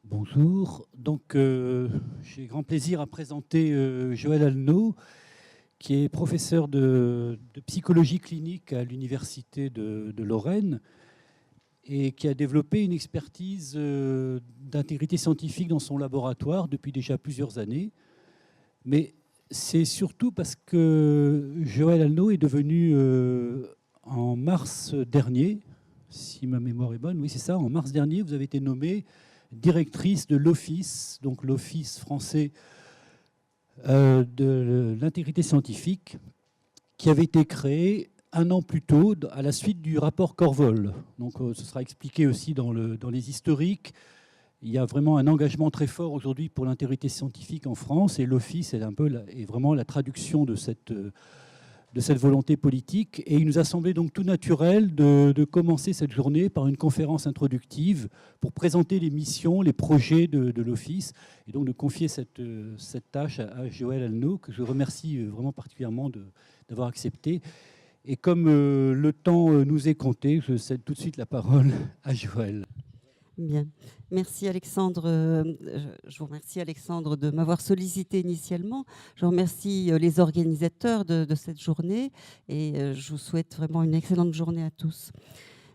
Bonjour. Donc, j'ai grand plaisir à présenter Joël Alno, qui est professeur de psychologie clinique à l'Université de Lorraine et qui a développé une expertise d'intégrité scientifique dans son laboratoire depuis déjà plusieurs années. Mais c'est surtout parce que Joël Alno est devenu, en mars dernier, si ma mémoire est bonne, oui c'est ça, en mars dernier, vous avez été nommé directrice de l'Office, donc l'Office français de l'intégrité scientifique, qui avait été créé un an plus tôt à la suite du rapport Corvol. Donc ce sera expliqué aussi dans les historiques. Il y a vraiment un engagement très fort aujourd'hui pour l'intégrité scientifique en France, et l'Office est vraiment la traduction de cette volonté politique. Et il nous a semblé donc tout naturel de commencer cette journée par une conférence introductive pour présenter les missions, les projets de l'Office, et donc de confier cette tâche à Joël Alno, que je remercie vraiment particulièrement d'avoir accepté. Et comme le temps nous est compté, je cède tout de suite la parole à Joël. Bien. Merci Alexandre. Je vous remercie Alexandre de m'avoir sollicité initialement. Je remercie les organisateurs de cette journée et je vous souhaite vraiment une excellente journée à tous.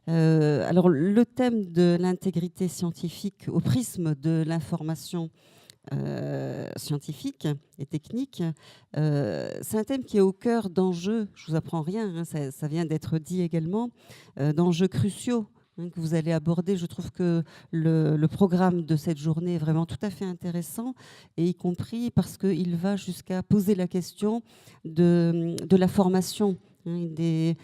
Alors le thème de l'intégrité scientifique au prisme de l'information scientifique et technique, c'est un thème qui est au cœur d'enjeux, je vous apprends rien, hein, ça vient d'être dit également, d'enjeux cruciaux que vous allez aborder. Je trouve que le programme de cette journée est vraiment tout à fait intéressant, et y compris parce qu'il va jusqu'à poser la question de la formation, des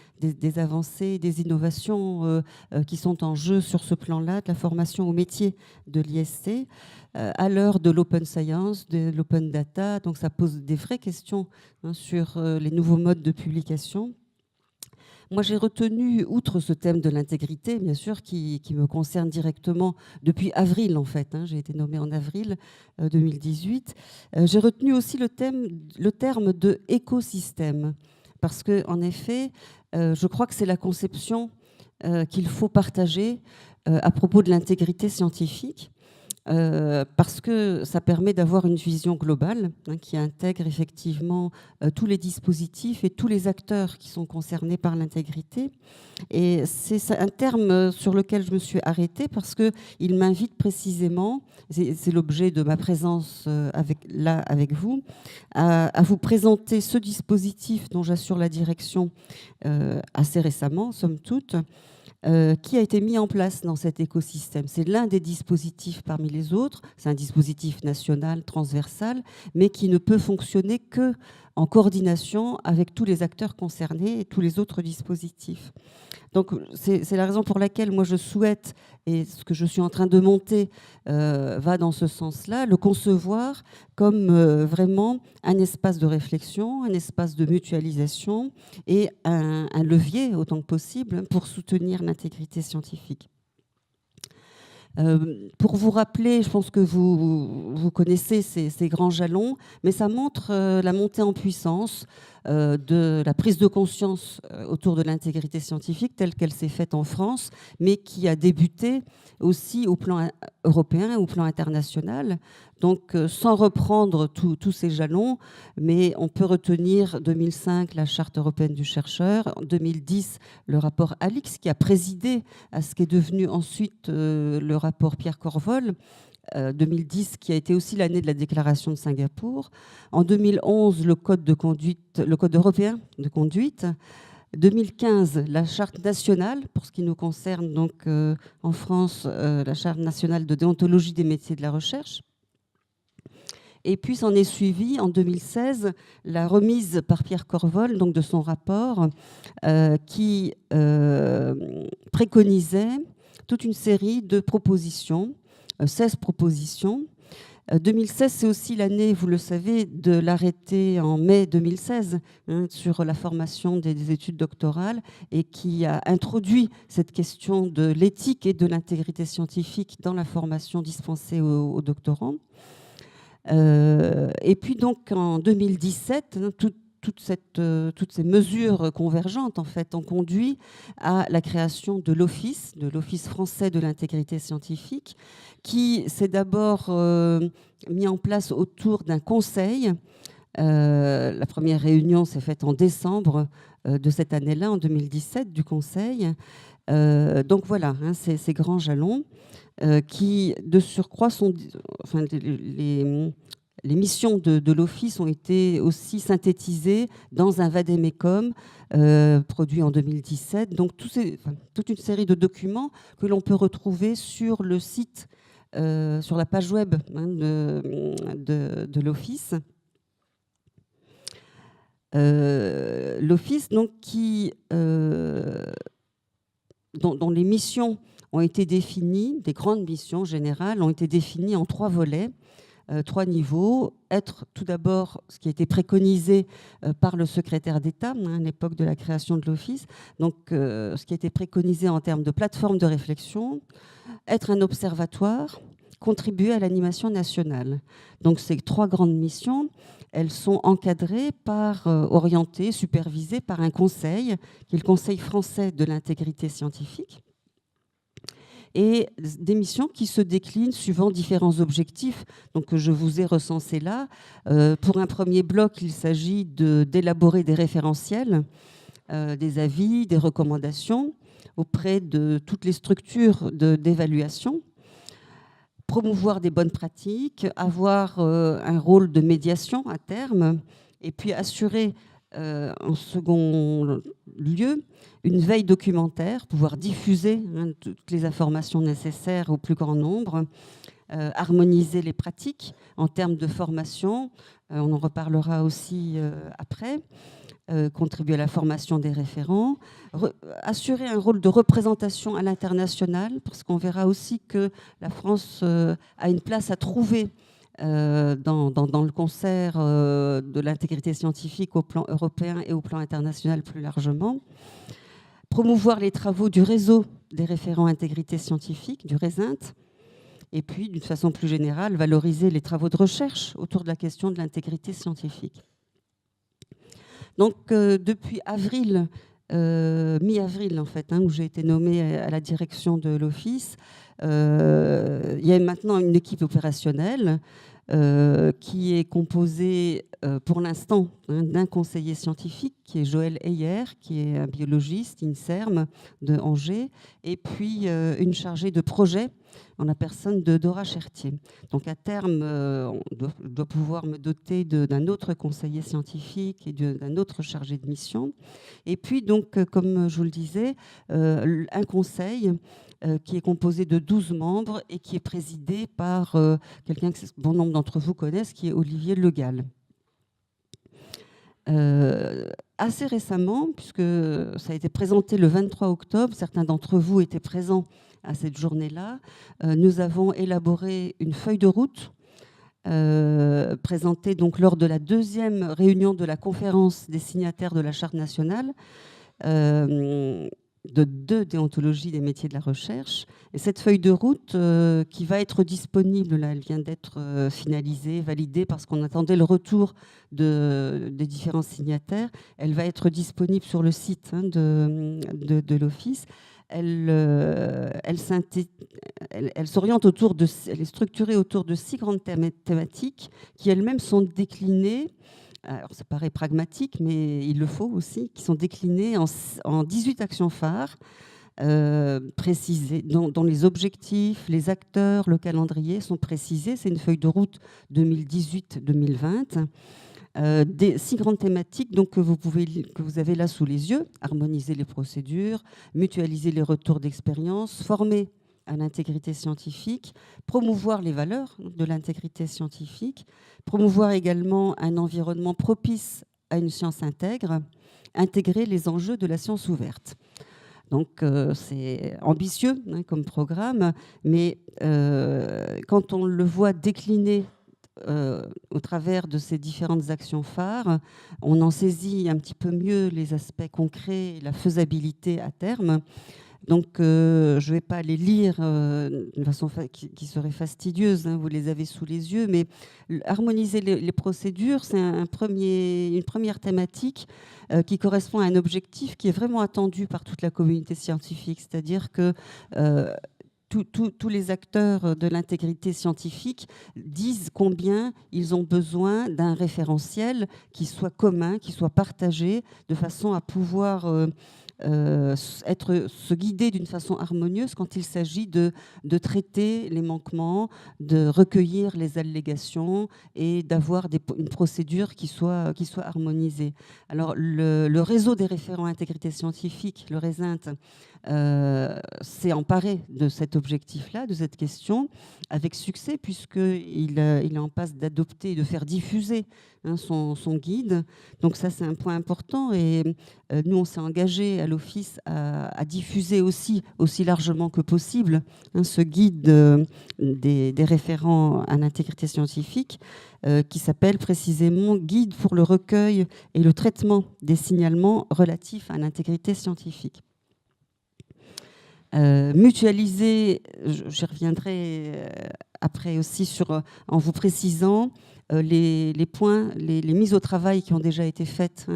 avancées, des innovations qui sont en jeu sur ce plan-là, de la formation au métier de l'ISC, à l'heure de l'open science, de l'open data. Donc ça pose des vraies questions sur les nouveaux modes de publication. Moi, j'ai retenu, outre ce thème de l'intégrité, bien sûr, qui me concerne directement depuis avril, en fait, j'ai été nommée en avril 2018, j'ai retenu aussi le terme de écosystème, parce que, en effet, je crois que c'est la conception qu'il faut partager à propos de l'intégrité scientifique. Parce que ça permet d'avoir une vision globale qui intègre effectivement tous les dispositifs et tous les acteurs qui sont concernés par l'intégrité. Et c'est un terme sur lequel je me suis arrêtée parce qu'il m'invite précisément, c'est l'objet de ma présence avec vous, à vous présenter ce dispositif dont j'assure la direction assez récemment, somme toute, qui a été mis en place dans cet écosystème. C'est l'un des dispositifs parmi les autres. C'est un dispositif national, transversal, mais qui ne peut fonctionner que en coordination avec tous les acteurs concernés et tous les autres dispositifs. Donc c'est la raison pour laquelle moi je souhaite, et ce que je suis en train de monter va dans ce sens-là, le concevoir comme vraiment un espace de réflexion, un espace de mutualisation et un levier autant que possible pour soutenir l'intégrité scientifique. Pour vous rappeler, je pense que vous connaissez ces grands jalons, mais ça montre la montée en puissance de la prise de conscience autour de l'intégrité scientifique telle qu'elle s'est faite en France, mais qui a débuté aussi au plan européen et au plan international. Donc, sans reprendre tous ces jalons, mais on peut retenir 2005, la Charte européenne du chercheur, 2010, le rapport Alix, qui a présidé à ce qui est devenu ensuite le rapport Pierre Corvol, 2010, qui a été aussi l'année de la déclaration de Singapour. En 2011, le Code européen de conduite. 2015, la Charte nationale, pour ce qui nous concerne, donc en France, la Charte nationale de déontologie des métiers de la recherche. Et puis s'en est suivi en 2016 la remise par Pierre Corvol donc de son rapport qui préconisait toute une série de propositions, 16 propositions. 2016, c'est aussi l'année, vous le savez, de l'arrêté en mai 2016 sur la formation des études doctorales, et qui a introduit cette question de l'éthique et de l'intégrité scientifique dans la formation dispensée aux doctorants. Et puis donc en 2017, toutes ces mesures convergentes en fait ont conduit à la création de l'Office français de l'intégrité scientifique, qui s'est d'abord mis en place autour d'un conseil. La première réunion s'est faite en décembre de cette année-là, en 2017, du conseil. Donc voilà, hein, ces grands jalons qui, de surcroît, sont, enfin, les missions de l'Office ont été aussi synthétisées dans un vade-mecum produit en 2017. Donc toute une série de documents que l'on peut retrouver sur le site, sur la page web, hein, de l'Office. L'Office, donc, dont les missions ont été définies, des grandes missions générales, ont été définies en 3 volets, 3 niveaux. Être tout d'abord ce qui a été préconisé par le secrétaire d'État à l'époque de la création de l'Office, donc ce qui a été préconisé en termes de plateforme de réflexion, être un observatoire, contribuer à l'animation nationale. Donc ces 3 grandes missions, elles sont encadrées par, orientées, supervisées par un conseil, qui est le Conseil français de l'intégrité scientifique, et des missions qui se déclinent suivant différents objectifs, donc, que je vous ai recensés là. Pour un premier bloc, il s'agit d'élaborer des référentiels, des avis, des recommandations auprès de toutes les structures d'évaluation, promouvoir des bonnes pratiques, avoir un rôle de médiation à terme, et puis assurer en second lieu une veille documentaire, pouvoir diffuser toutes les informations nécessaires au plus grand nombre, harmoniser les pratiques en termes de formation, on en reparlera aussi après, contribuer à la formation des référents, assurer un rôle de représentation à l'international, parce qu'on verra aussi que la France a une place à trouver dans le concert de l'intégrité scientifique au plan européen et au plan international plus largement. Promouvoir les travaux du réseau des référents intégrité scientifique, du RESINT, et puis, d'une façon plus générale, valoriser les travaux de recherche autour de la question de l'intégrité scientifique. Donc, depuis avril, mi-avril en fait, où j'ai été nommée à la direction de l'Office, il y a maintenant une équipe opérationnelle qui est composée pour l'instant d'un conseiller scientifique qui est Joël Heyer, qui est un biologiste INSERM de Angers, et puis une chargée de projet en la personne de Dora Chertier. Donc à terme, on doit pouvoir me doter d'un autre conseiller scientifique et d'un autre chargé de mission. Et puis donc, comme je vous le disais, un conseil qui est composé de 12 membres et qui est présidé par quelqu'un que bon nombre d'entre vous connaissent, qui est Olivier Le Gall. Assez récemment, puisque ça a été présenté le 23 octobre, certains d'entre vous étaient présents à cette journée-là, nous avons élaboré une feuille de route présentée donc lors de la 2e réunion de la conférence des signataires de la Charte nationale de déontologie des métiers de la recherche. Et cette feuille de route qui va être disponible, là, elle vient d'être finalisée, validée, parce qu'on attendait le retour des différents signataires. Elle va être disponible sur le site de l'Office. Elle s'oriente elle est structurée autour de 6 grandes thématiques qui elles-mêmes sont déclinées. Alors, ça paraît pragmatique, mais il le faut aussi, qui sont déclinées en 18 actions phares précisées, dont les objectifs, les acteurs, le calendrier sont précisés. C'est une feuille de route 2018-2020. Des 6 grandes thématiques donc, que vous avez là sous les yeux: harmoniser les procédures, mutualiser les retours d'expérience, former à l'intégrité scientifique, promouvoir les valeurs de l'intégrité scientifique, promouvoir également un environnement propice à une science intègre, intégrer les enjeux de la science ouverte. Donc c'est ambitieux comme programme, mais quand on le voit décliner au travers de ces différentes actions phares, on en saisit un petit peu mieux les aspects concrets et la faisabilité à terme. Donc, je ne vais pas les lire d'une façon qui serait fastidieuse, hein, vous les avez sous les yeux, mais harmoniser les procédures, c'est une première thématique qui correspond à un objectif qui est vraiment attendu par toute la communauté scientifique, c'est-à-dire que tous les acteurs de l'intégrité scientifique disent combien ils ont besoin d'un référentiel qui soit commun, qui soit partagé, de façon à pouvoir se guider d'une façon harmonieuse quand il s'agit de traiter les manquements, de recueillir les allégations et d'avoir une procédure qui soit harmonisée. Alors, le réseau des référents intégrité scientifique, le RESINT, s'est emparé de cet objectif-là, de cette question, avec succès, puisqu'il est en passe d'adopter et de faire diffuser son guide. Donc ça, c'est un point important. Et nous, on s'est engagé à l'Office à diffuser aussi largement que possible ce guide des référents à l'intégrité scientifique, qui s'appelle précisément « Guide pour le recueil et le traitement des signalements relatifs à l'intégrité scientifique ». Mutualiser, j'y reviendrai après aussi en vous précisant les points, les mises au travail qui ont déjà été faites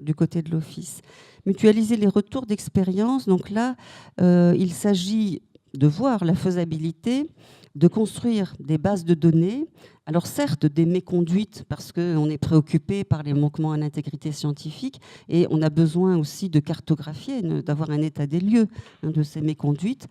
du côté de l'Office. Mutualiser les retours d'expérience, donc là, il s'agit de voir la faisabilité de construire des bases de données, alors certes des méconduites parce qu'on est préoccupé par les manquements à l'intégrité scientifique et on a besoin aussi de cartographier, d'avoir un état des lieux de ces méconduites.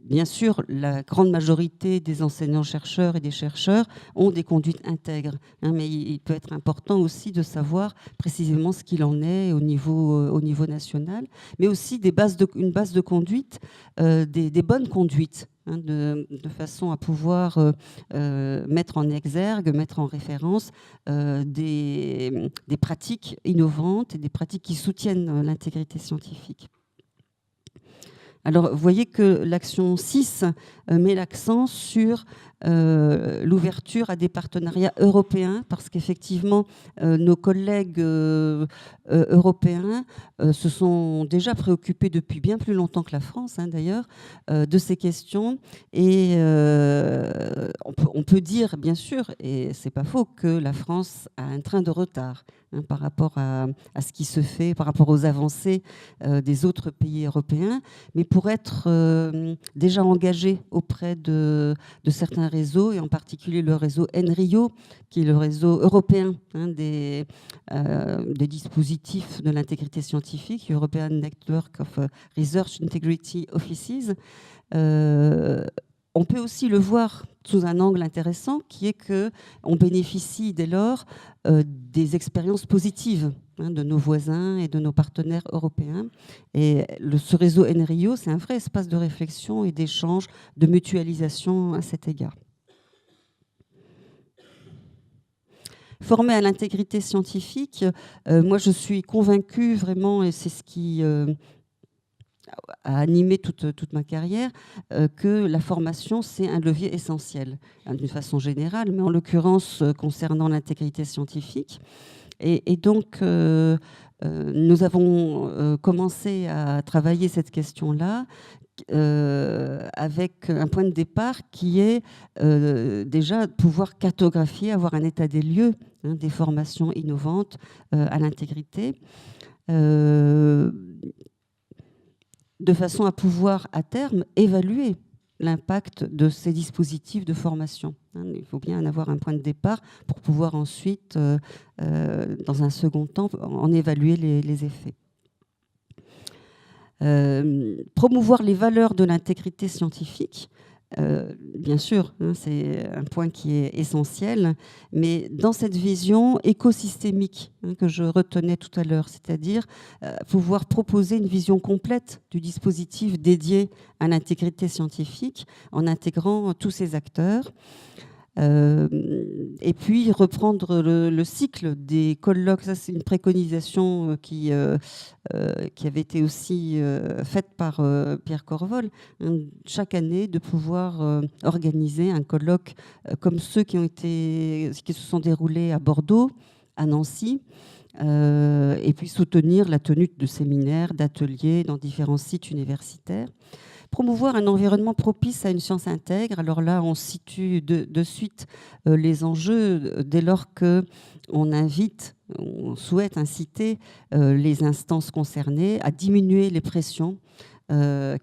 Bien sûr, la grande majorité des enseignants-chercheurs et des chercheurs ont des conduites intègres, mais il peut être important aussi de savoir précisément ce qu'il en est au niveau national, mais aussi une base de conduite, des bonnes conduites, de façon à pouvoir mettre en exergue, mettre en référence des pratiques innovantes et des pratiques qui soutiennent l'intégrité scientifique. Alors, vous voyez que l'action 6 met l'accent sur l'ouverture à des partenariats européens, parce qu'effectivement, nos collègues européens se sont déjà préoccupés depuis bien plus longtemps que la France, d'ailleurs, de ces questions. Et on peut dire, bien sûr, et c'est pas faux, que la France a un train de retard par rapport à ce qui se fait, par rapport aux avancées des autres pays européens. Mais pour être déjà engagé auprès de certains réseaux, et en particulier le réseau NRIO, qui est le réseau européen des dispositifs de l'intégrité scientifique, European Network of Research Integrity Offices. On peut aussi le voir sous un angle intéressant, qui est qu'on bénéficie dès lors des expériences positives de nos voisins et de nos partenaires européens. Et ce réseau NRIO, c'est un vrai espace de réflexion et d'échange, de mutualisation à cet égard. Formé à l'intégrité scientifique, moi je suis convaincue vraiment, et c'est ce qui a animé toute ma carrière, que la formation, c'est un levier essentiel, d'une façon générale, mais en l'occurrence concernant l'intégrité scientifique. Et donc, nous avons commencé à travailler cette question-là avec un point de départ qui est déjà pouvoir cartographier, avoir un état des lieux des formations innovantes à l'intégrité, de façon à pouvoir, à terme, évaluer l'impact de ces dispositifs de formation. Il faut bien en avoir un point de départ pour pouvoir ensuite, dans un second temps, en évaluer les effets. Promouvoir les valeurs de l'intégrité scientifique, bien sûr, c'est un point qui est essentiel, mais dans cette vision écosystémique que je retenais tout à l'heure, c'est-à-dire pouvoir proposer une vision complète du dispositif dédié à l'intégrité scientifique en intégrant tous ces acteurs. Et puis reprendre le cycle des colloques. Ça, c'est une préconisation qui avait été aussi faite par Pierre Corvol, chaque année de pouvoir organiser un colloque comme ceux qui se sont déroulés à Bordeaux, à Nancy, et puis soutenir la tenue de séminaires, d'ateliers dans différents sites universitaires. Promouvoir un environnement propice à une science intègre. Alors là, on situe de suite les enjeux dès lors qu'on invite, on souhaite inciter les instances concernées à diminuer les pressions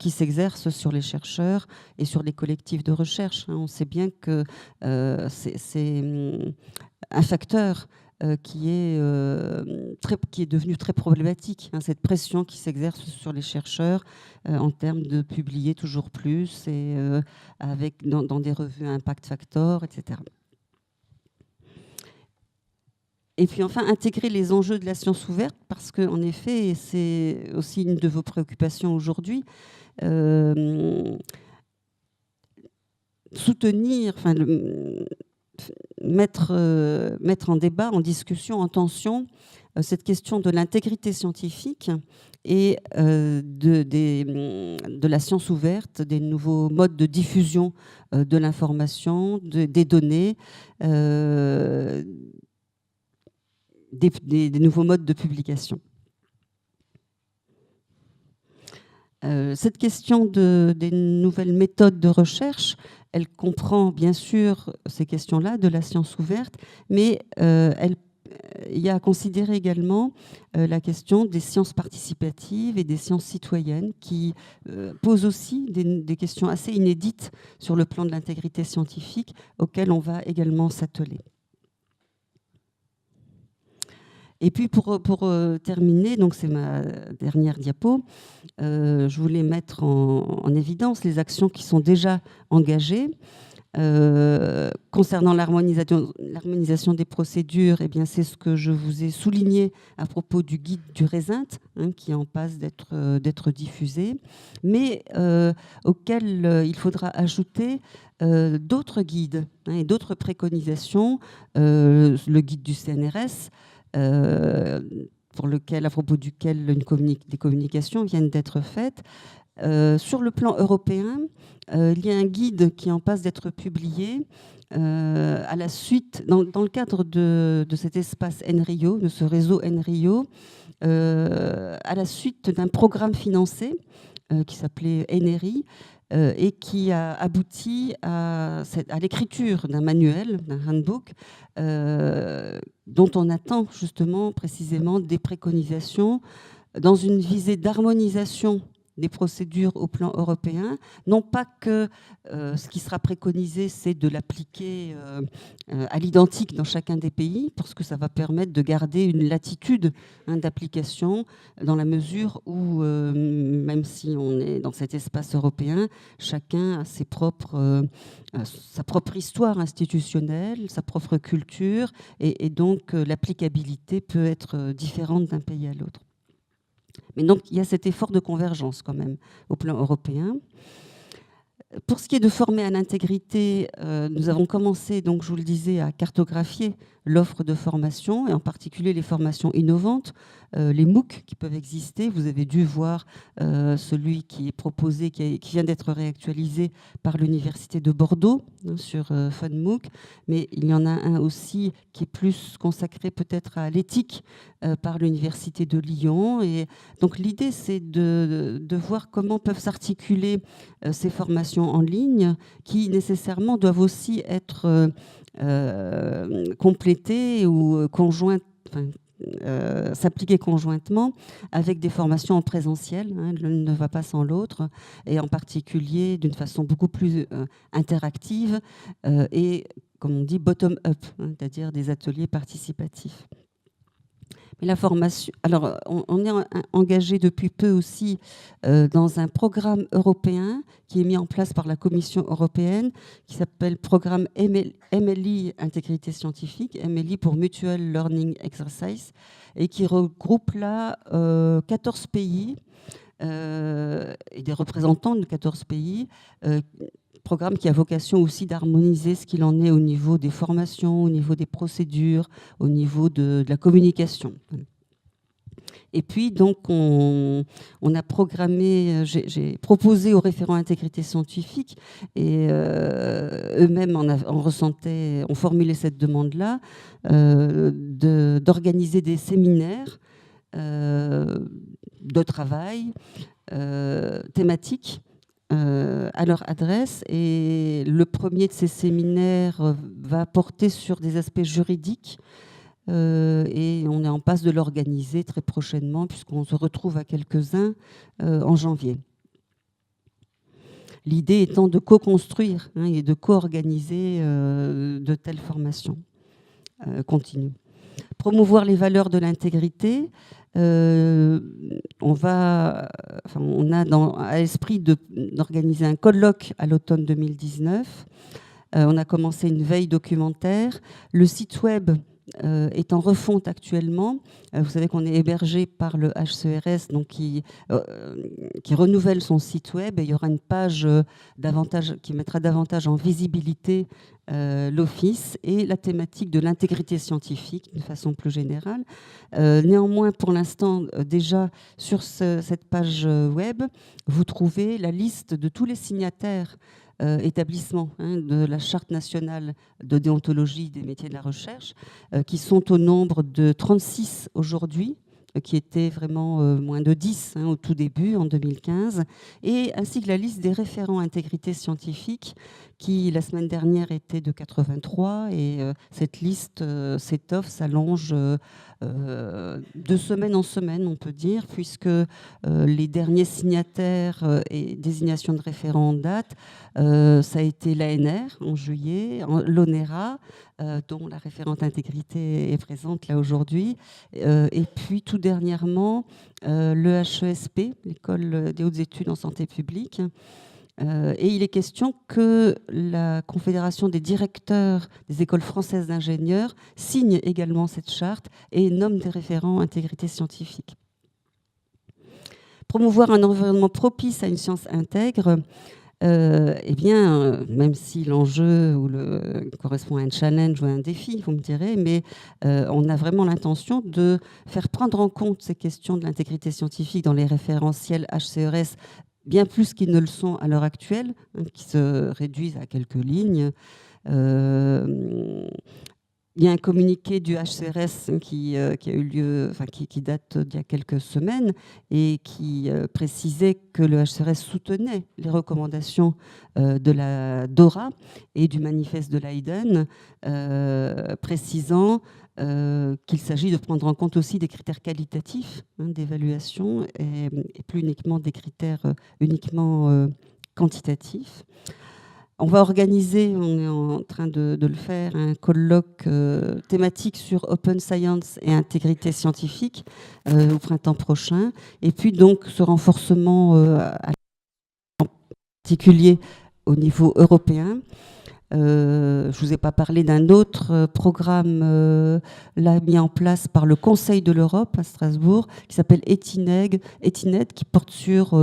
qui s'exercent sur les chercheurs et sur les collectifs de recherche. On sait bien que c'est un facteur qui est devenu très problématique, cette pression qui s'exerce sur les chercheurs en termes de publier toujours plus et dans des revues Impact Factor, etc. Et puis enfin, intégrer les enjeux de la science ouverte, parce qu'en effet, c'est aussi une de vos préoccupations aujourd'hui, soutenir, mettre en débat, en discussion, en tension, cette question de l'intégrité scientifique et de la science ouverte, des nouveaux modes de diffusion de l'information, des données, des nouveaux modes de publication. Cette question des nouvelles méthodes de recherche, elle comprend bien sûr ces questions-là de la science ouverte, mais il y a à considérer également la question des sciences participatives et des sciences citoyennes qui posent aussi des questions assez inédites sur le plan de l'intégrité scientifique auxquelles on va également s'atteler. Et puis pour terminer, donc c'est ma dernière diapo, je voulais mettre en évidence les actions qui sont déjà engagées. Concernant l'harmonisation des procédures, eh bien, c'est ce que je vous ai souligné à propos du guide du RESINT, qui est en passe d'être diffusé, mais auquel il faudra ajouter d'autres guides et d'autres préconisations, le guide du CNRS, pour lequel, à propos duquel des communications viennent d'être faites. Sur le plan européen, il y a un guide qui est en passe d'être publié à la suite, dans le cadre de cet espace NRIO, de ce réseau NRIO, à la suite d'un programme financé qui s'appelait NRI, et qui a abouti à l'écriture d'un manuel, d'un handbook, dont on attend justement précisément des préconisations dans une visée d'harmonisation des procédures au plan européen. Non pas que ce qui sera préconisé, c'est de l'appliquer à l'identique dans chacun des pays, parce que ça va permettre de garder une latitude d'application dans la mesure où, même si on est dans cet espace européen, chacun a sa propre histoire institutionnelle, sa propre culture, et donc l'applicabilité peut être différente d'un pays à l'autre. Mais donc, il y a cet effort de convergence quand même au plan européen. Pour ce qui est de former à l'intégrité, nous avons commencé, donc, je vous le disais, à cartographier l'offre de formation, et en particulier les formations innovantes, les MOOC qui peuvent exister. Vous avez dû voir celui qui est proposé, qui vient d'être réactualisé par l'Université de Bordeaux sur FunMOOC, mais il y en a un aussi qui est plus consacré peut-être à l'éthique par l'Université de Lyon. Et donc l'idée, c'est de voir comment peuvent s'articuler ces formations en ligne qui nécessairement doivent aussi être complétées ou conjointes, s'appliquer conjointement avec des formations en présentiel. L'une ne va pas sans l'autre, et en particulier d'une façon beaucoup plus interactive et, comme on dit, bottom-up, c'est-à-dire des ateliers participatifs. Mais la formation, alors on est engagé depuis peu aussi dans un programme européen qui est mis en place par la Commission européenne, qui s'appelle programme MLI Intégrité Scientifique, MLI pour Mutual Learning Exercise, et qui regroupe là 14 pays et des représentants de 14 pays, programme qui a vocation aussi d'harmoniser ce qu'il en est au niveau des formations, au niveau des procédures, au niveau de la communication. Et puis, donc, on a programmé, j'ai proposé aux référents intégrité scientifique, et eux-mêmes ont formulé cette demande-là, d'organiser des séminaires de travail thématiques à leur adresse. Et le premier de ces séminaires va porter sur des aspects juridiques. Et on est en passe de l'organiser très prochainement, puisqu'on se retrouve à quelques-uns en janvier. L'idée étant de co-construire et de co-organiser de telles formations continues. Promouvoir les valeurs de l'intégrité. On a à l'esprit d'organiser un colloque à l'automne 2019. On a commencé une veille documentaire. Le site web est en refonte actuellement. Vous savez qu'on est hébergé par le HCERES, donc qui renouvelle son site web, et il y aura une page qui mettra davantage en visibilité l'office et la thématique de l'intégrité scientifique d'une façon plus générale. Néanmoins, pour l'instant, déjà sur cette page web, vous trouvez la liste de tous les signataires établissements de la Charte nationale de déontologie des métiers de la recherche, qui sont au nombre de 36 aujourd'hui, qui étaient vraiment moins de 10 au tout début, en 2015, et ainsi que la liste des référents intégrité scientifique, qui la semaine dernière était de 83, et cette liste s'étoffe, s'allonge de semaine en semaine, on peut dire, puisque les derniers signataires et désignations de référents en date, ça a été l'ANR en juillet, l'ONERA, dont la référente intégrité est présente là aujourd'hui, et puis tout dernièrement le HESP, l'École des hautes études en santé publique. Et il est question que la Confédération des directeurs des écoles françaises d'ingénieurs signe également cette charte et nomme des référents intégrité scientifique. Promouvoir un environnement propice à une science intègre. Eh bien, même si l'enjeu correspond à un challenge ou à un défi, vous me direz, mais on a vraiment l'intention de faire prendre en compte ces questions de l'intégrité scientifique dans les référentiels HCERES, bien plus qu'ils ne le sont à l'heure actuelle, qui se réduisent à quelques lignes. Il y a un communiqué du HCERES qui a eu lieu, qui date d'il y a quelques semaines, et qui précisait que le HCERES soutenait les recommandations de la DORA et du manifeste de Leiden, précisant qu'il s'agit de prendre en compte aussi des critères qualitatifs d'évaluation, et plus uniquement des critères uniquement quantitatifs. On va organiser, on est en train de le faire, un colloque thématique sur Open Science et intégrité scientifique au printemps prochain. Et puis donc ce renforcement en particulier au niveau européen. Je ne vous ai pas parlé d'un autre programme là mis en place par le Conseil de l'Europe à Strasbourg, qui s'appelle Etinet, qui porte sur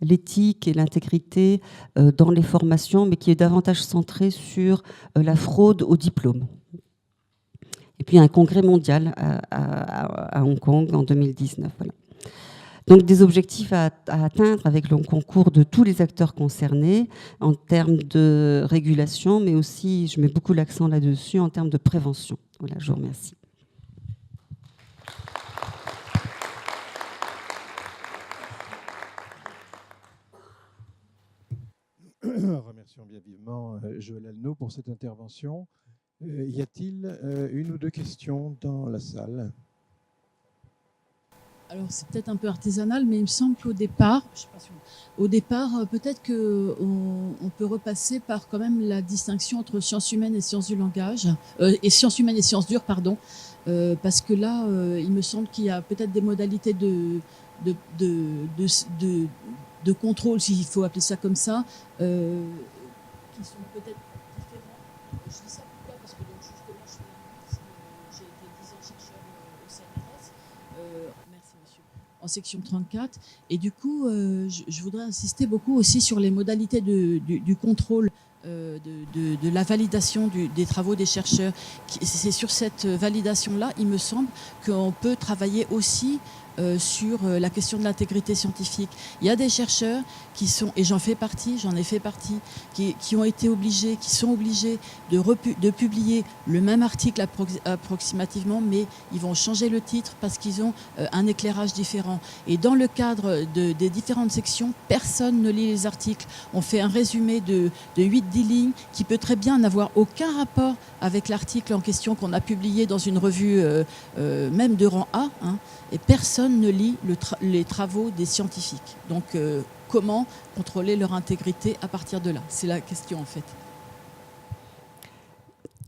l'éthique et l'intégrité dans les formations, mais qui est davantage centré sur la fraude au diplôme. Et puis un congrès mondial à Hong Kong en 2019. Voilà. Donc des objectifs à atteindre avec le concours de tous les acteurs concernés en termes de régulation, mais aussi, je mets beaucoup l'accent là-dessus, en termes de prévention. Voilà, je vous remercie. Remercions bien vivement Joël Alneau pour cette intervention. Y a-t-il une ou deux questions dans la salle ? Alors, c'est peut-être un peu artisanal, mais il me semble qu'au départ, peut-être qu'on peut repasser par quand même la distinction entre sciences humaines et sciences du langage, et sciences humaines et sciences dures, pardon, parce que là, il me semble qu'il y a peut-être des modalités de contrôle, s'il faut appeler ça comme ça, qui sont peut-être différentes. Je dis ça pourquoi ? Parce que donc, justement, je suis linguiste, j'ai été 10 ans chercheur au CNRS. Merci monsieur. En section 34. Et du coup, je voudrais insister beaucoup aussi sur les modalités du contrôle de la validation des travaux des chercheurs. C'est sur cette validation-là, il me semble, qu'on peut travailler aussi sur la question de l'intégrité scientifique. Il y a des chercheurs qui sont, et j'en ai fait partie, qui ont été obligés, qui sont obligés de publier le même article approximativement, mais ils vont changer le titre parce qu'ils ont un éclairage différent. Et dans le cadre des différentes sections, personne ne lit les articles. On fait un résumé de 8-10 lignes qui peut très bien n'avoir aucun rapport avec l'article en question qu'on a publié dans une revue même de rang A, hein, et personne ne lit les travaux des scientifiques. Donc comment contrôler leur intégrité à partir de là? C'est la question en fait.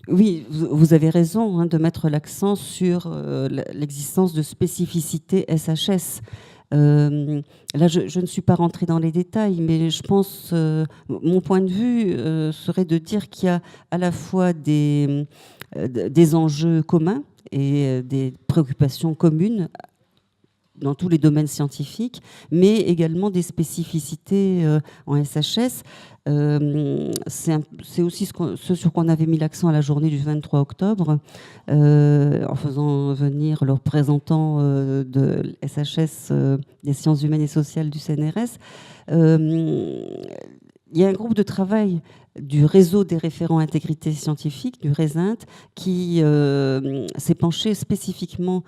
Oui, vous avez raison hein, de mettre l'accent sur l'existence de spécificités SHS. Là, je ne suis pas rentrée dans les détails, mais je pense, mon point de vue serait de dire qu'il y a à la fois des enjeux communs et des préoccupations communes dans tous les domaines scientifiques, mais également des spécificités en SHS. C'est aussi ce sur quoi on avait mis l'accent à la journée du 23 octobre, en faisant venir le représentant de SHS, des sciences humaines et sociales du CNRS. Il y a un groupe de travail du réseau des référents intégrité scientifique, du RESINT, qui s'est penché spécifiquement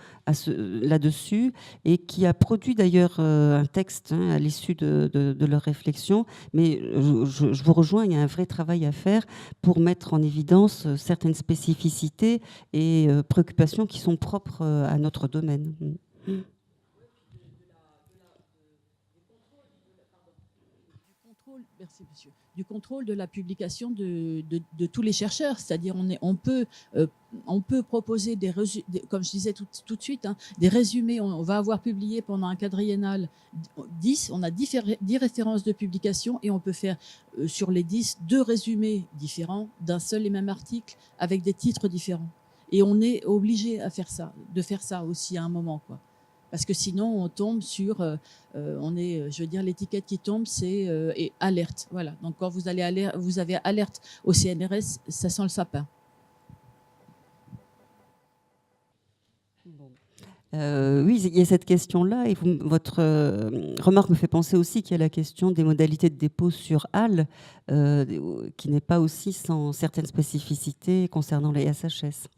là-dessus et qui a produit d'ailleurs un texte hein, à l'issue de leur réflexion. Mais je vous rejoins, il y a un vrai travail à faire pour mettre en évidence certaines spécificités et préoccupations qui sont propres à notre domaine. Merci, monsieur. Du contrôle de la publication de tous les chercheurs, c'est-à-dire on peut proposer comme je disais tout de suite, hein, des résumés. On va avoir publié pendant un quadriennal 10, on a 10 références de publication et on peut faire sur les 10 2 résumés différents d'un seul et même article avec des titres différents. Et on est obligé de faire ça aussi à un moment, quoi. Parce que sinon, on tombe sur, l'étiquette qui tombe, c'est alerte. Voilà. Donc, quand vous avez alerte au CNRS, ça sent le sapin. Oui, il y a cette question-là. Et votre remarque me fait penser aussi qu'il y a la question des modalités de dépôt sur HAL, qui n'est pas aussi sans certaines spécificités concernant les SHS.